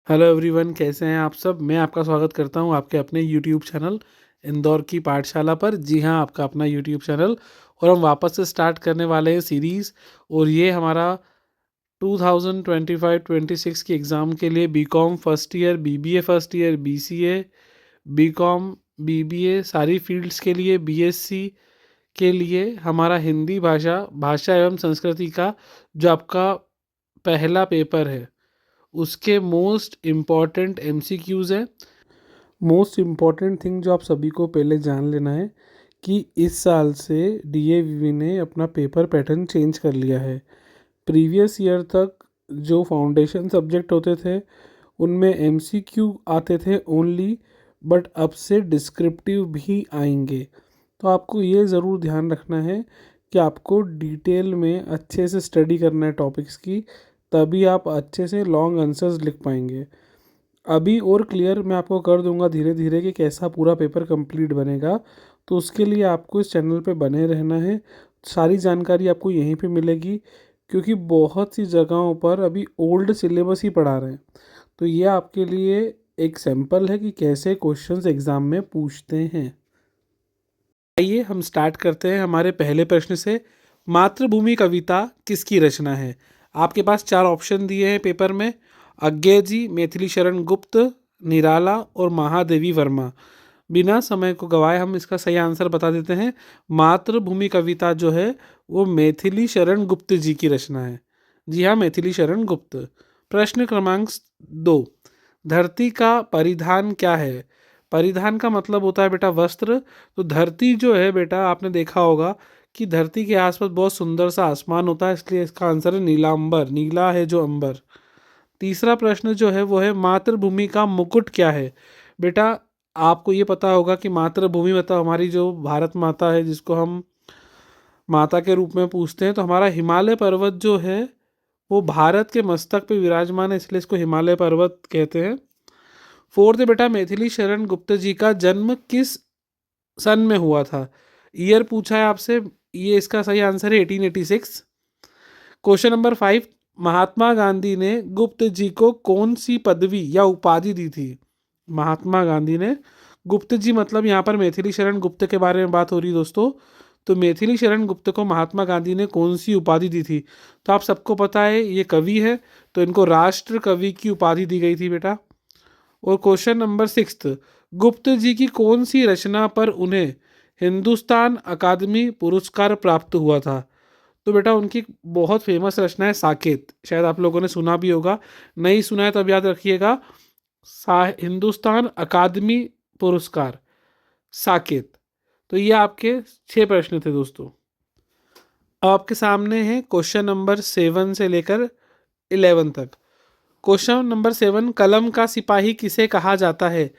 Hello everyone, कैसे हैं आप सब। मैं आपका स्वागत करता हूं आपके अपने यूट्यूब चैनल इंदौर की पाठशाला पर। जी हां, आपका अपना यूट्यूब चैनल। और हम वापस से स्टार्ट करने वाले हैं सीरीज़। और ये हमारा 2025-26 की एग्ज़ाम के लिए BCom first year, BBA first year, BCA, BCom, BBA सारी फील्ड्स के लिए, बीएससी के लिए हमारा हिंदी भाषा भाषा एवं संस्कृति का जो आपका पहला पेपर है उसके मोस्ट इम्पॉर्टेंट एमसीक्यूज़ हैं। मोस्ट इम्पॉर्टेंट थिंग जो आप सभी को पहले जान लेना है कि इस साल से डीएवीवी ने अपना पेपर पैटर्न चेंज कर लिया है। प्रीवियस ईयर तक जो फाउंडेशन सब्जेक्ट होते थे उनमें एमसीक्यू आते थे ओनली, बट अब से डिस्क्रिप्टिव भी आएंगे। तो आपको ये ज़रूर ध्यान रखना है कि आपको डिटेल में अच्छे से स्टडी करना है टॉपिक्स की, तभी आप अच्छे से लॉन्ग आंसर्स लिख पाएंगे। अभी और क्लियर मैं आपको कर दूंगा धीरे धीरे कि कैसा पूरा पेपर कंप्लीट बनेगा। तो उसके लिए आपको इस चैनल पे बने रहना है। सारी जानकारी आपको यहीं पे मिलेगी, क्योंकि बहुत सी जगहों पर अभी ओल्ड सिलेबस ही पढ़ा रहे हैं। तो ये आपके लिए एक सैंपल है कि कैसे क्वेश्चंस एग्ज़ाम में पूछते हैं। आइए हम स्टार्ट करते हैं हमारे पहले प्रश्न से। मातृभूमि कविता किसकी रचना है। आपके पास चार ऑप्शन दिए हैं पेपर में: अज्ञे जी, मैथिली शरण गुप्त, निराला और महादेवी वर्मा। बिना समय को गवाए हम इसका सही आंसर बता देते हैं। मातृभूमि कविता जो है वो मैथिली शरण गुप्त जी की रचना है। जी हाँ, मैथिली शरण गुप्त। प्रश्न क्रमांक 2, धरती का परिधान क्या है। परिधान का मतलब होता है बेटा वस्त्र। तो धरती जो है बेटा, आपने देखा होगा कि धरती के आसपास बहुत सुंदर सा आसमान होता है, इसलिए इसका आंसर है नीलांबर। नीला है जो अंबर। तीसरा प्रश्न जो है वो है मातृभूमि का मुकुट क्या है। बेटा आपको ये पता होगा कि मातृभूमि मतलब हमारी जो भारत माता है, जिसको हम माता के रूप में पूछते हैं, तो हमारा हिमालय पर्वत जो है वो भारत के मस्तक पे विराजमान है, इसलिए इसको हिमालय पर्वत कहते हैं। फोर्थ बेटा, मैथिली शरण गुप्त जी का जन्म किस सन में हुआ था। ईयर पूछा है आपसे, ये इसका सही आंसर है 1886। क्वेश्चन नंबर 5, महात्मा गांधी ने गुप्त जी को कौन सी पदवी या उपाधि दी थी। महात्मा गांधी ने गुप्त जी मतलब यहाँ पर मैथिली शरण गुप्त के बारे में बात हो रही है दोस्तों। तो मैथिली शरण गुप्त को महात्मा गांधी ने कौन सी उपाधि दी थी। तो आप सबको पता है ये कवि है, तो इनको राष्ट्र कवि की उपाधि दी गई थी बेटा। और क्वेश्चन नंबर 6, गुप्त जी की कौन सी रचना पर उन्हें हिंदुस्तान अकादमी पुरस्कार प्राप्त हुआ था। तो बेटा उनकी बहुत फेमस रचना है साकेत। शायद आप लोगों ने सुना भी होगा, नहीं सुना है तो अब याद रखिएगा। हिंदुस्तान अकादमी पुरस्कार, साकेत। तो ये आपके 6 प्रश्न थे दोस्तों। अब आपके सामने है क्वेश्चन नंबर 7 से लेकर 11 तक। क्वेश्चन नंबर 7, कलम का सिपाही किसे कहा जाता है।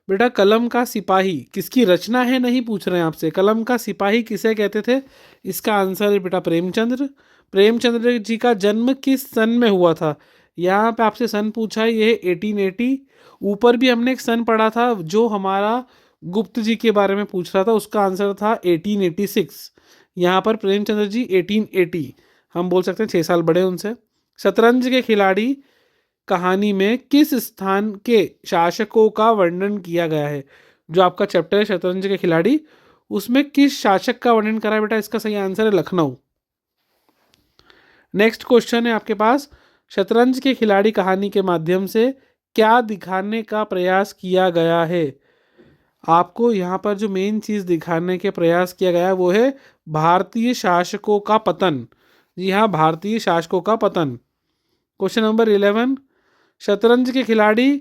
बेटा कलम का सिपाही किसकी रचना है नहीं पूछ रहे हैं आपसे, कलम का सिपाही किसे कहते थे। इसका आंसर है बेटा प्रेमचंद्र। प्रेमचंद्र जी का जन्म किस सन में हुआ था। यहाँ पे आपसे सन पूछा है, ये 1880। ऊपर भी हमने एक सन पढ़ा था जो हमारा गुप्त जी के बारे में पूछ रहा था, उसका आंसर था 1886। यहाँ पर प्रेमचंद्र जी 1880, हम बोल सकते हैं 6 साल बड़े उनसे। शतरंज के खिलाड़ी कहानी में किस स्थान के शासकों का वर्णन किया गया है। जो आपका चैप्टर है शतरंज के खिलाड़ी, उसमें किस शासक का वर्णन करा है बेटा। इसका सही आंसर है लखनऊ। नेक्स्ट क्वेश्चन है आपके पास, शतरंज के खिलाड़ी कहानी के माध्यम से क्या दिखाने का प्रयास किया गया है। आपको यहाँ पर जो मेन चीज दिखाने के प्रयास किया गया है वो है भारतीय शासकों का पतन। जी हाँ, भारतीय शासकों का पतन। क्वेश्चन नंबर 11, शतरंज के खिलाड़ी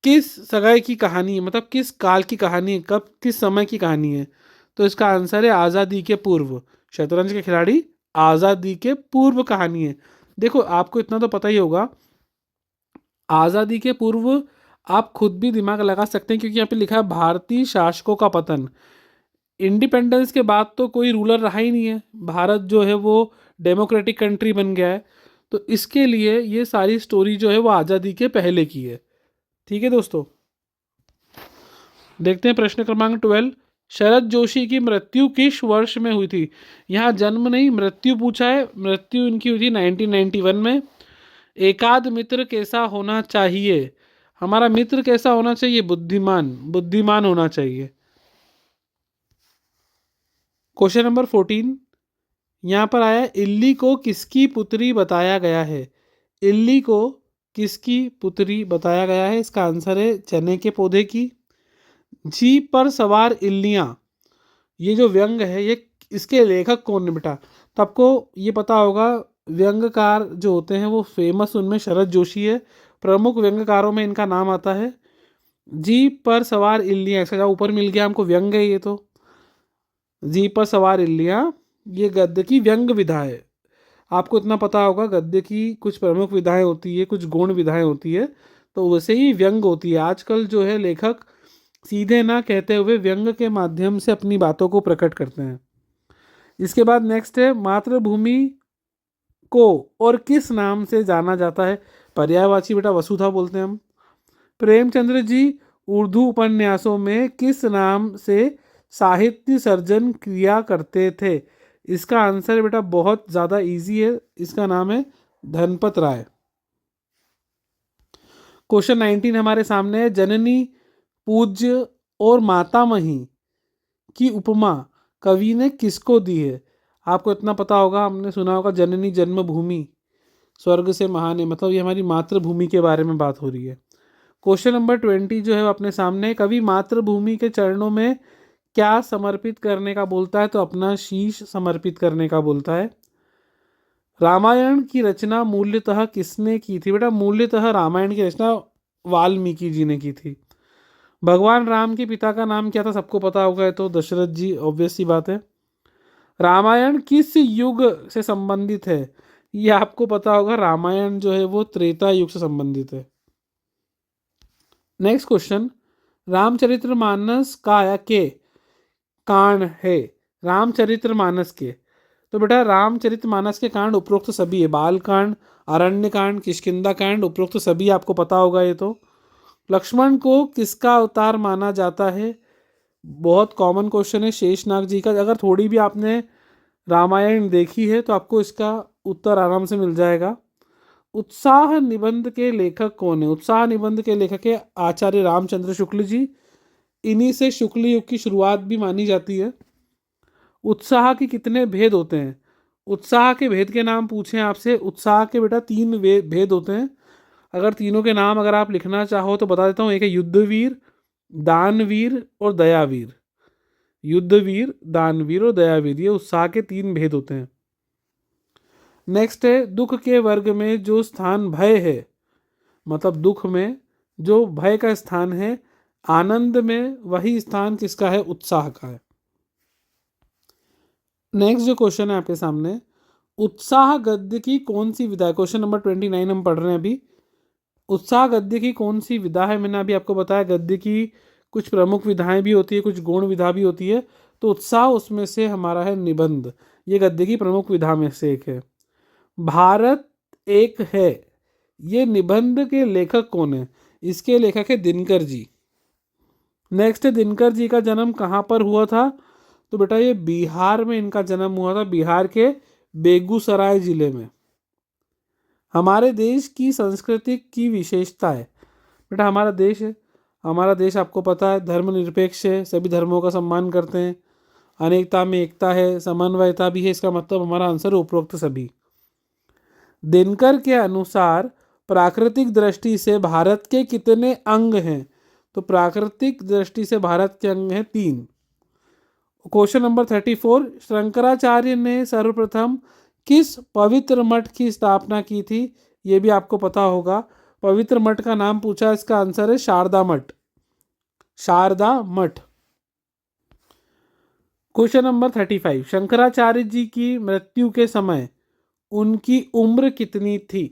किस समय की कहानी है, मतलब किस काल की कहानी है, कब किस समय की कहानी है। तो इसका आंसर है आज़ादी के पूर्व। शतरंज के खिलाड़ी आज़ादी के पूर्व कहानी है। देखो आपको इतना तो पता ही होगा, आज़ादी के पूर्व आप खुद भी दिमाग लगा सकते हैं, क्योंकि यहाँ पे लिखा है भारतीय शासकों का पतन। इंडिपेंडेंस के बाद तो कोई रूलर रहा ही नहीं है, भारत जो है वो डेमोक्रेटिक कंट्री बन गया है। तो इसके लिए ये सारी स्टोरी जो है वो आज़ादी के पहले की है। ठीक है दोस्तों, देखते हैं प्रश्न क्रमांक 12, शरद जोशी की मृत्यु किस वर्ष में हुई थी। यहाँ जन्म नहीं मृत्यु पूछा है। मृत्यु इनकी हुई थी 1991 में। एकाध मित्र कैसा होना चाहिए। हमारा मित्र कैसा होना चाहिए? बुद्धिमान, बुद्धिमान होना चाहिए। क्वेश्चन नंबर 14 यहाँ पर आया, इल्ली को किसकी पुत्री बताया गया है? इल्ली को किसकी पुत्री बताया गया है? इसका आंसर है चने के पौधे की। जीप पर सवार इल्लियां, ये जो व्यंग है ये इसके लेखक कौन है बेटा? तो आपको ये पता होगा, व्यंगकार जो होते हैं वो फेमस, उनमें शरद जोशी है, प्रमुख व्यंगकारों में इनका नाम आता है। जीप पर सवार इल्लियां, इसका जवाब ऊपर मिल गया हमको, व्यंग है ये तो। जीप पर सवार इल्लियां ये गद्य की व्यंग विधा है। आपको इतना पता होगा, गद्य की कुछ प्रमुख विधाएं होती है, कुछ गौण विधाएं होती है, तो वैसे ही व्यंग होती है। आजकल जो है लेखक सीधे ना कहते हुए व्यंग के माध्यम से अपनी बातों को प्रकट करते हैं। इसके बाद नेक्स्ट है, मातृभूमि को और किस नाम से जाना जाता है? पर्यायवाची बेटा वसुधा बोलते हैं हम। प्रेमचंद्र जी उर्दू उपन्यासों में किस नाम से साहित्य सर्जन किया करते थे? इसका आंसर बेटा बहुत ज़्यादा इजी है, इसका नाम है धनपत राय। क्वेश्चन 19 हमारे सामने है, जननी, पूज्य और मातामही की उपमा कवि ने किसको दी है? आपको इतना पता होगा, हमने सुना होगा जननी जन्मभूमि स्वर्ग से महान है, मतलब ये हमारी मातृभूमि के बारे में बात हो रही है। क्वेश्चन नंबर 20 जो है अपने सामने, कवि मातृभूमि के चरणों में क्या समर्पित करने का बोलता है? तो अपना शीश समर्पित करने का बोलता है। रामायण की रचना मूल्यतः किसने की थी? बेटा मूल्यतः रामायण की रचना वाल्मीकि जी ने की थी। भगवान राम के पिता का नाम क्या था? सबको पता होगा, तो दशरथ जी, ऑब्वियस सी बात है। रामायण किस युग से संबंधित है? ये आपको पता होगा, रामायण जो है वो त्रेता युग से संबंधित है। नेक्स्ट क्वेश्चन, रामचरितमानस का के कांड है? रामचरितमानस के, तो बेटा रामचरितमानस के कांड उपरोक्त सभी है, बाल कांड, अरण्य कांड, किष्किंधा कांड, उपरोक्त सभी आपको पता होगा ये तो। लक्ष्मण को किसका अवतार माना जाता है? बहुत कॉमन क्वेश्चन है, शेषनाग जी का। अगर थोड़ी भी आपने रामायण देखी है तो आपको इसका उत्तर आराम से मिल जाएगा। उत्साह निबंध के लेखक कौन है? उत्साह निबंध के लेखक है आचार्य रामचंद्र शुक्ल जी। इन्हीं से शुक्ल युग की शुरुआत भी मानी जाती है। उत्साह के कितने भेद होते हैं? उत्साह के भेद के नाम पूछें आपसे, उत्साह के बेटा 3 भेद होते हैं। अगर तीनों के नाम अगर आप लिखना चाहो तो बता देता हूँ। एक है युद्धवीर, दानवीर और दयावीर। युद्धवीर, दानवीर और दयावीर, ये उत्साह के 3 भेद होते हैं। नेक्स्ट है, दुख के वर्ग में जो स्थान भय है, मतलब दुख में जो भय का स्थान है, आनंद में वही स्थान किसका है? उत्साह का है। नेक्स्ट जो क्वेश्चन है आपके सामने, उत्साह गद्य की कौन सी विधा है? क्वेश्चन नंबर 29 हम पढ़ रहे हैं अभी। उत्साह गद्य की कौन सी विधा है? मैंने अभी आपको बताया गद्य की कुछ प्रमुख विधाएं भी होती है, कुछ गौण विधा भी होती है, तो उत्साह उसमें से हमारा है निबंध, ये गद्य की प्रमुख विधा में से एक है। भारत एक है, ये निबंध के लेखक कौन है? इसके लेखक है दिनकर जी। नेक्स्ट है, दिनकर जी का जन्म कहाँ पर हुआ था? तो बेटा ये बिहार में इनका जन्म हुआ था, बिहार के बेगूसराय जिले में। हमारे देश की संस्कृति की विशेषता है? बेटा हमारा देश है, हमारा देश आपको पता है धर्मनिरपेक्ष है, सभी धर्मों का सम्मान करते हैं, अनेकता में एकता है, समन्वयता भी है, इसका मतलब हमारा आंसर उपरोक्त सभी। दिनकर के अनुसार प्राकृतिक दृष्टि से भारत के कितने अंग हैं? तो प्राकृतिक दृष्टि से भारत के अंग हैं 3। क्वेश्चन नंबर 34, शंकराचार्य ने सर्वप्रथम किस पवित्र मठ की स्थापना की थी? ये भी आपको पता होगा, पवित्र मठ का नाम पूछा, इसका आंसर है शारदा मठ। शारदा मठ। क्वेश्चन नंबर 35, शंकराचार्य जी की मृत्यु के समय उनकी उम्र कितनी थी?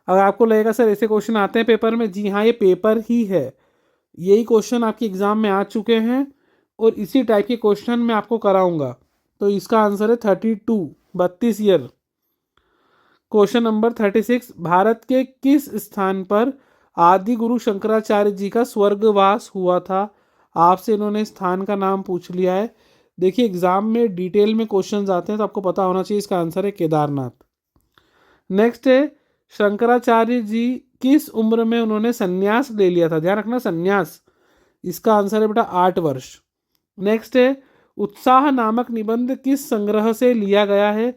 अगर आपको लगेगा सर ऐसे क्वेश्चन आते हैं पेपर में, जी हाँ ये पेपर ही है, यही क्वेश्चन आपके एग्जाम में आ चुके हैं और इसी टाइप के क्वेश्चन मैं आपको कराऊंगा। तो इसका आंसर है 32 ईयर। क्वेश्चन नंबर 36, भारत के किस स्थान पर आदि गुरु शंकराचार्य जी का स्वर्गवास हुआ था? आपसे इन्होंने स्थान का नाम पूछ लिया है। देखिए एग्जाम में डिटेल में क्वेश्चंस आते हैं तो आपको पता होना चाहिए, इसका आंसर है केदारनाथ। नेक्स्ट है, शंकराचार्य जी किस उम्र में उन्होंने संन्यास ले लिया था? ध्यान रखना, संन्यास। इसका आंसर है बेटा 8 वर्ष। नेक्स्ट है, उत्साह नामक निबंध किस संग्रह से लिया गया है?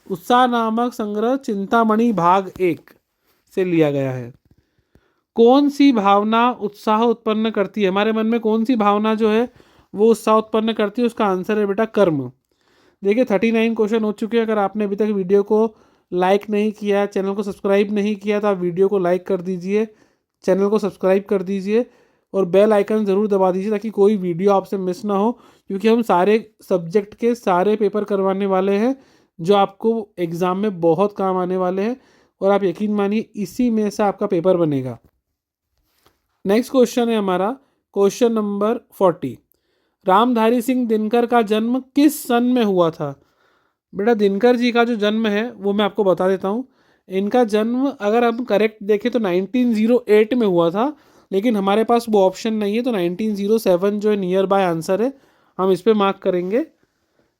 उत्साह नामक संग्रह चिंतामणि भाग 1 से लिया गया है। कौन सी भावना उत्साह उत्पन्न करती है? हमारे मन में कौन सी भावना जो है वो उत्साह उत्पन्न करती है? उसका आंसर है बेटा कर्म। देखिए 39 क्वेश्चन हो चुके हैं। अगर आपने अभी तक वीडियो को लाइक नहीं किया, चैनल को सब्सक्राइब नहीं किया, तो आप वीडियो को लाइक कर दीजिए, चैनल को सब्सक्राइब कर दीजिए और बेल आइकन ज़रूर दबा दीजिए ताकि कोई वीडियो आपसे मिस ना हो, क्योंकि हम सारे सब्जेक्ट के सारे पेपर करवाने वाले हैं जो आपको एग्ज़ाम में बहुत काम आने वाले हैं, और आप यकीन मानिए इसी में से आपका पेपर बनेगा। नेक्स्ट क्वेश्चन है हमारा क्वेश्चन नंबर 40। रामधारी सिंह दिनकर का जन्म किस सन में हुआ था? बेटा दिनकर जी का जो जन्म है वो मैं आपको बता देता हूँ। इनका जन्म अगर हम करेक्ट देखें तो 1908 में हुआ था, लेकिन हमारे पास वो ऑप्शन नहीं है, तो 1907 जो है नियर बाय आंसर है, हम इस पर मार्क करेंगे।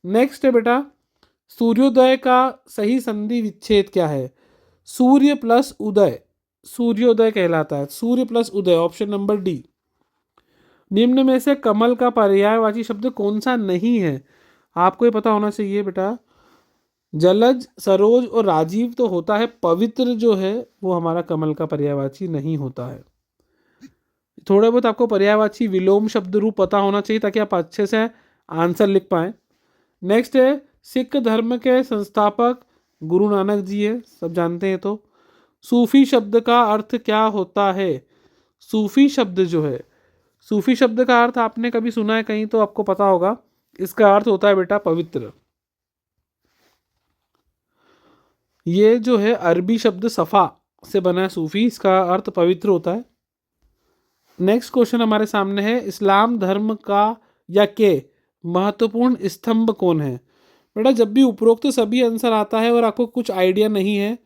नेक्स्ट है बेटा, सूर्योदय का सही संधि विच्छेद क्या है? सूर्य प्लस उदय, सूर्योदय कहलाता है, सूर्य प्लस उदय, ऑप्शन नंबर डी। निम्न में से कमल का पर्यायवाची शब्द कौन सा नहीं है? आपको ये पता होना चाहिए बेटा। जलज, सरोज और राजीव तो होता है, पवित्र जो है वो हमारा कमल का पर्यायवाची नहीं होता है। थोड़े बहुत आपको पर्यायवाची विलोम शब्द रूप पता होना चाहिए ताकि आप अच्छे से आंसर लिख पाएं। नेक्स्ट है, सिख धर्म के संस्थापक गुरु नानक जी है, सब जानते हैं। तो सूफी शब्द का अर्थ क्या होता है? सूफी शब्द जो है, सूफी शब्द का अर्थ आपने कभी सुना है कहीं तो आपको पता होगा। इसका अर्थ होता है बेटा पवित्र। ये जो है अरबी शब्द सफ़ा से बना है सूफी, इसका अर्थ पवित्र होता है। नेक्स्ट क्वेश्चन हमारे सामने है, इस्लाम धर्म का या के महत्वपूर्ण स्तंभ कौन है? बेटा जब भी उपरोक्त सभी आंसर आता है और आपको कुछ आइडिया नहीं है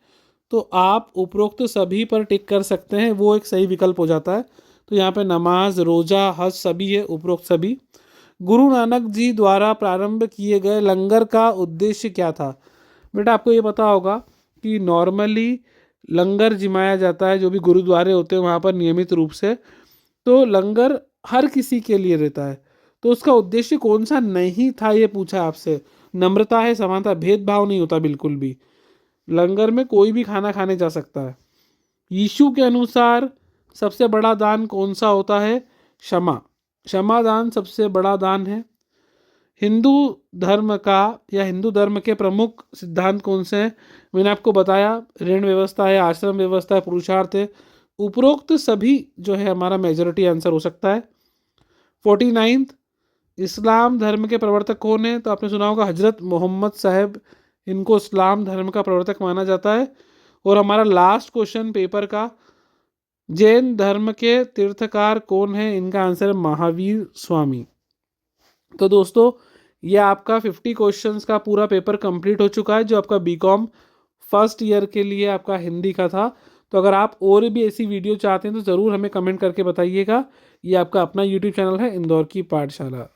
तो आप उपरोक्त सभी पर टिक कर सकते हैं, वो एक सही विकल्प हो जाता है। तो यहाँ पे नमाज, रोजा, हज सभी है, उपरोक्त सभी। गुरु नानक जी द्वारा प्रारंभ किए गए लंगर का उद्देश्य क्या था? बेटा आपको ये पता होगा कि नॉर्मली लंगर जिमाया जाता है, जो भी गुरुद्वारे होते हैं वहाँ पर नियमित रूप से, तो लंगर हर किसी के लिए रहता है। तो उसका उद्देश्य कौन सा नहीं था ये पूछा आपसे। नम्रता है, समानता, भेदभाव नहीं होता बिल्कुल भी। लंगर में कोई भी खाना खाने जा सकता है। यीशु के अनुसार सबसे बड़ा दान कौन सा होता है? क्षमा, क्षमा दान सबसे बड़ा दान है। हिंदू धर्म का या हिंदू धर्म के प्रमुख सिद्धांत कौन से हैं? मैंने आपको बताया, ऋण व्यवस्था है, आश्रम व्यवस्था है, पुरुषार्थ है। उपरोक्त सभी जो है हमारा मेजॉरिटी आंसर हो सकता है। 49th, इस्लाम धर्म के प्रवर्तक कौन है? तो आपने सुना होगा हजरत मोहम्मद साहब, इनको इस्लाम धर्म का प्रवर्तक माना जाता है। और हमारा लास्ट क्वेश्चन पेपर का, जैन धर्म के तीर्थकार कौन है? इनका आंसर है महावीर स्वामी। तो दोस्तों ये आपका 50 क्वेश्चंस का पूरा पेपर कंप्लीट हो चुका है, जो आपका बीकॉम फर्स्ट ईयर के लिए आपका हिंदी का था। तो अगर आप और भी ऐसी वीडियो चाहते हैं तो ज़रूर हमें कमेंट करके बताइएगा। ये आपका अपना यूट्यूब चैनल है इंदौर की पाठशाला।